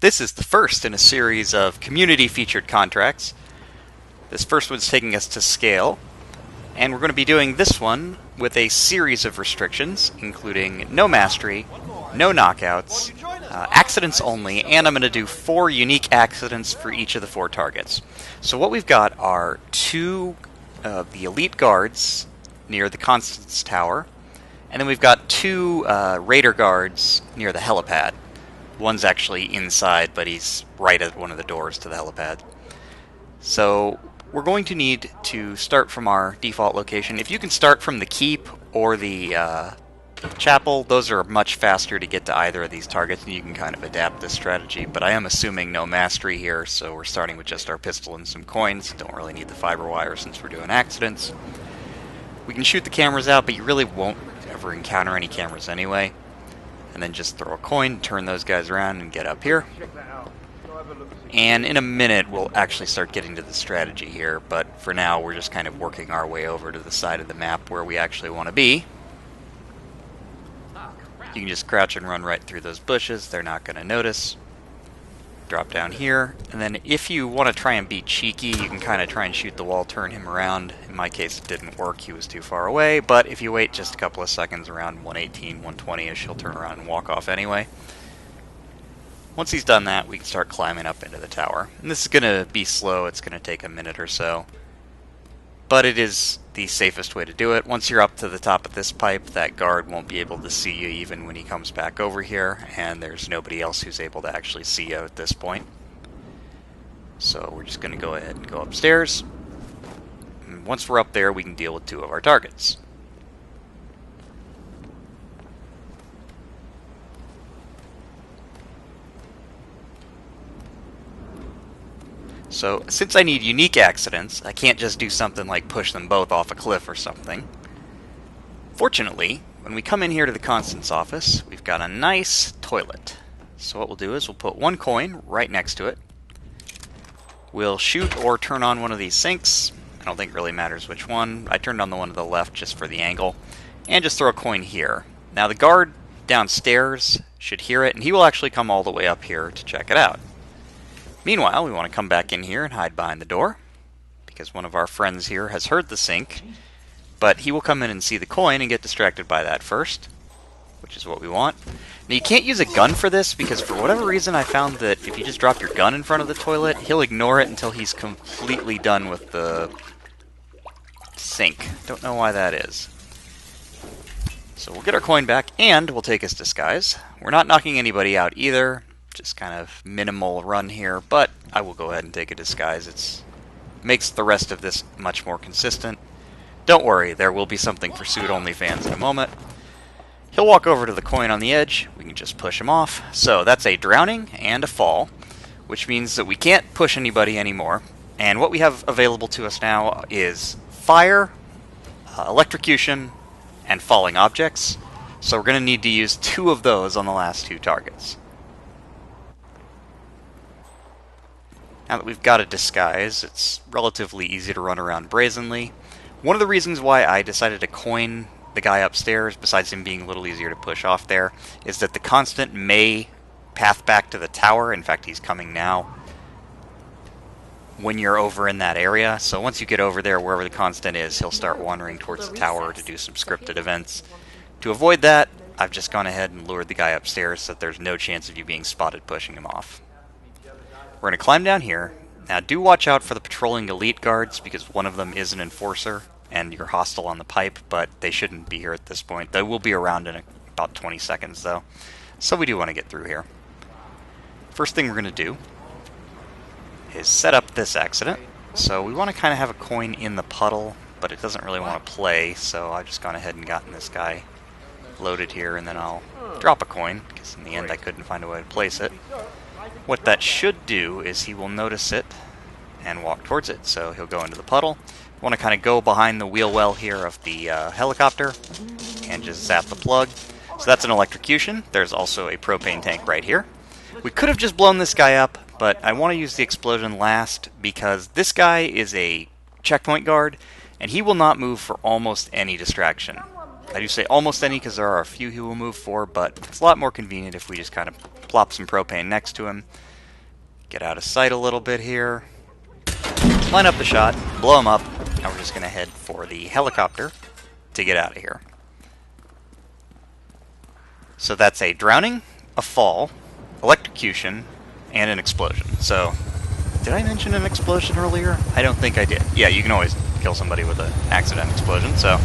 This is the first in a series of community-featured contracts. This first one's taking us to scale, and we're going to be doing this one with a series of restrictions, including no mastery, no knockouts, accidents only, and I'm going to do 4 unique accidents for each of the 4 targets. So what we've got are 2 of the elite guards near the Constance Tower, and then we've got 2 raider guards near the helipad. One's actually inside, but he's right at one of the doors to the helipad. So we're going to need to start from our default location. If you can start from the keep or the chapel, those are much faster to get to either of these targets, and you can kind of adapt this strategy. But I am assuming no mastery here, so we're starting with just our pistol and some coins. Don't really need the fiber wire since we're doing accidents. We can shoot the cameras out, but you really won't ever encounter any cameras anyway. And then just throw a coin, turn those guys around, and get up here. And in a minute, we'll actually start getting to the strategy here, but for now, we're just kind of working our way over to the side of the map where we actually want to be. You can just crouch and run right through those bushes. They're not going to notice. Drop down here, and then if you want to try and be cheeky, you can kind of try and shoot the wall, turn him around. In my case, it didn't work. He was too far away, but if you wait just a couple of seconds, around 118, 120-ish, he'll turn around and walk off anyway. Once he's done that, we can start climbing up into the tower. And this is going to be slow. It's going to take a minute or so. But it is the safest way to do it. Once you're up to the top of this pipe, that guard won't be able to see you even when he comes back over here, and there's nobody else who's able to actually see you at this point. So we're just going to go ahead and go upstairs. And once we're up there, we can deal with 2 of our targets. So, since I need unique accidents, I can't just do something like push them both off a cliff or something. Fortunately, when we come in here to the Constance office, we've got a nice toilet. So what we'll do is we'll put 1 coin right next to it. We'll shoot or turn on one of these sinks. I don't think it really matters which one. I turned on the one to the left just for the angle. And just throw a coin here. Now the guard downstairs should hear it, and he will actually come all the way up here to check it out. Meanwhile, we want to come back in here and hide behind the door, because one of our friends here has heard the sink, but he will come in and see the coin and get distracted by that first, which is what we want. Now, you can't use a gun for this, because for whatever reason I found that if you just drop your gun in front of the toilet, he'll ignore it until he's completely done with the sink. Don't know why that is. So we'll get our coin back, and we'll take his disguise. We're not knocking anybody out either. Just kind of minimal run here, but I will go ahead and take a disguise. It makes the rest of this much more consistent. Don't worry, there will be something for Suit Only fans in a moment. He'll walk over to the coin on the edge. We can just push him off. So that's a drowning and a fall, which means that we can't push anybody anymore. And what we have available to us now is fire, electrocution, and falling objects. So we're going to need to use 2 of those on the last 2 targets. Now that we've got a disguise, it's relatively easy to run around brazenly. One of the reasons why I decided to coin the guy upstairs, besides him being a little easier to push off there, is that the constant may path back to the tower. In fact, he's coming now when you're over in that area. So once you get over there, wherever the constant is, he'll start wandering towards the tower to do some scripted events. To avoid that, I've just gone ahead and lured the guy upstairs so that there's no chance of you being spotted pushing him off. We're going to climb down here. Now do watch out for the patrolling elite guards, because one of them is an enforcer and you're hostile on the pipe, but they shouldn't be here at this point. They will be around in about 20 seconds though. So we do want to get through here. First thing we're going to do is set up this accident. So we want to kind of have a coin in the puddle, but it doesn't really want to play, so I've just gone ahead and gotten this guy loaded here, and then I'll drop a coin, because in the end I couldn't find a way to place it. What that should do is he will notice it and walk towards it. So he'll go into the puddle. You want to kind of go behind the wheel well here of the helicopter and just zap the plug. So that's an electrocution. There's also a propane tank right here. We could have just blown this guy up, but I want to use the explosion last because this guy is a checkpoint guard and he will not move for almost any distraction. I do say almost any because there are a few he will move for, but it's a lot more convenient if we just kind of plop some propane next to him. get out of sight a little bit here. Line up the shot, blow him up. Now we're just going to head for the helicopter to get out of here. So that's a drowning, a fall, electrocution, and an explosion. So, did I mention an explosion earlier? I don't think I did. Yeah, you can always kill somebody with an accident explosion, so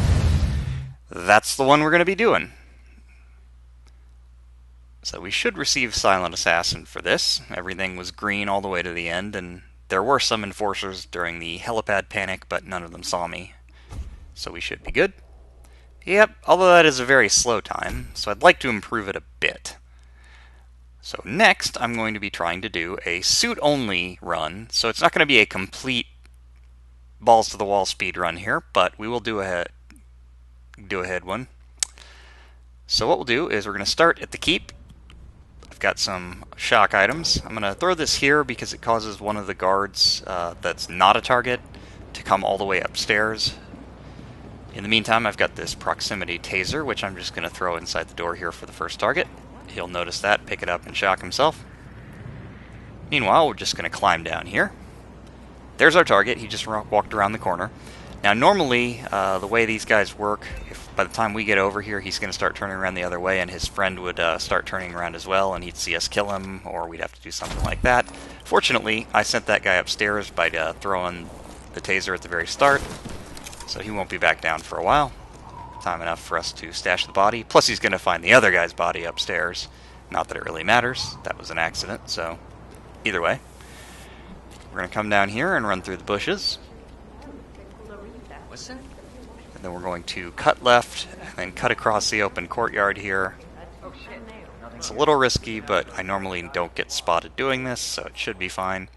that's the one we're going to be doing. So we should receive Silent Assassin for this. Everything was green all the way to the end, and there were some enforcers during the helipad panic, but none of them saw me. So we should be good. Yep, although that is a very slow time, so I'd like to improve it a bit. So next, I'm going to be trying to do a suit-only run, so it's not going to be a complete balls-to-the-wall speed run here, but we will do a head one. So what we'll do is we're going to start at the keep. I've got some shock items. I'm going to throw this here because it causes one of the guards that's not a target to come all the way upstairs. In the meantime, I've got this proximity taser, which I'm just going to throw inside the door here for the first target. He'll notice that, pick it up, and shock himself. Meanwhile, we're just going to climb down here. There's our target. He just walked around the corner. Now, normally, the way these guys work, if by the time we get over here, he's going to start turning around the other way, and his friend would start turning around as well, and he'd see us kill him, or we'd have to do something like that. Fortunately, I sent that guy upstairs by throwing the taser at the very start, so he won't be back down for a while. Time enough for us to stash the body. Plus, he's going to find the other guy's body upstairs. Not that it really matters. That was an accident, so either way. We're going to come down here and run through the bushes. And then we're going to cut left and then cut across the open courtyard here. It's a little risky, but I normally don't get spotted doing this, so it should be fine.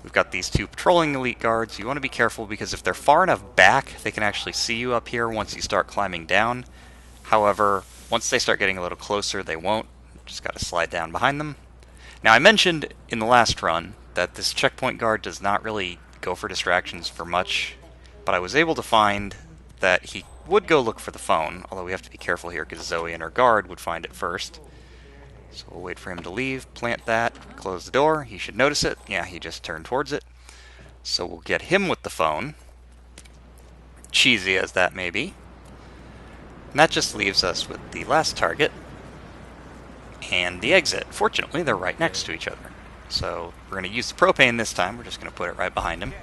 We've got these two patrolling elite guards. You want to be careful because if they're far enough back, they can actually see you up here once you start climbing down. However, once they start getting a little closer, they won't. Just got to slide down behind them. Now, I mentioned in the last run that this checkpoint guard does not really go for distractions for much, but I was able to find that he would go look for the phone, although we have to be careful here because Zoe and her guard would find it first. So we'll wait for him to leave, plant that, close the door. He should notice it. Yeah, he just turned towards it. So we'll get him with the phone, cheesy as that may be. And that just leaves us with the last target and the exit. Fortunately, they're right next to each other. So we're going to use the propane this time. We're just going to put it right behind him.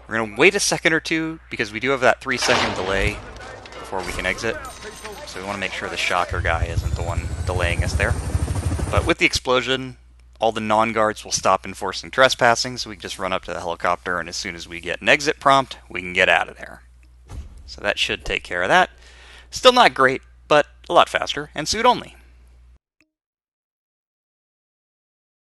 We're going to wait a second or two because we do have that 3-second delay before we can exit. So we want to make sure the shocker guy isn't the one delaying us there. But with the explosion, all the non-guards will stop enforcing trespassing, so we can just run up to the helicopter, and as soon as we get an exit prompt, we can get out of there. So that should take care of that. Still not great, but a lot faster, and suit only.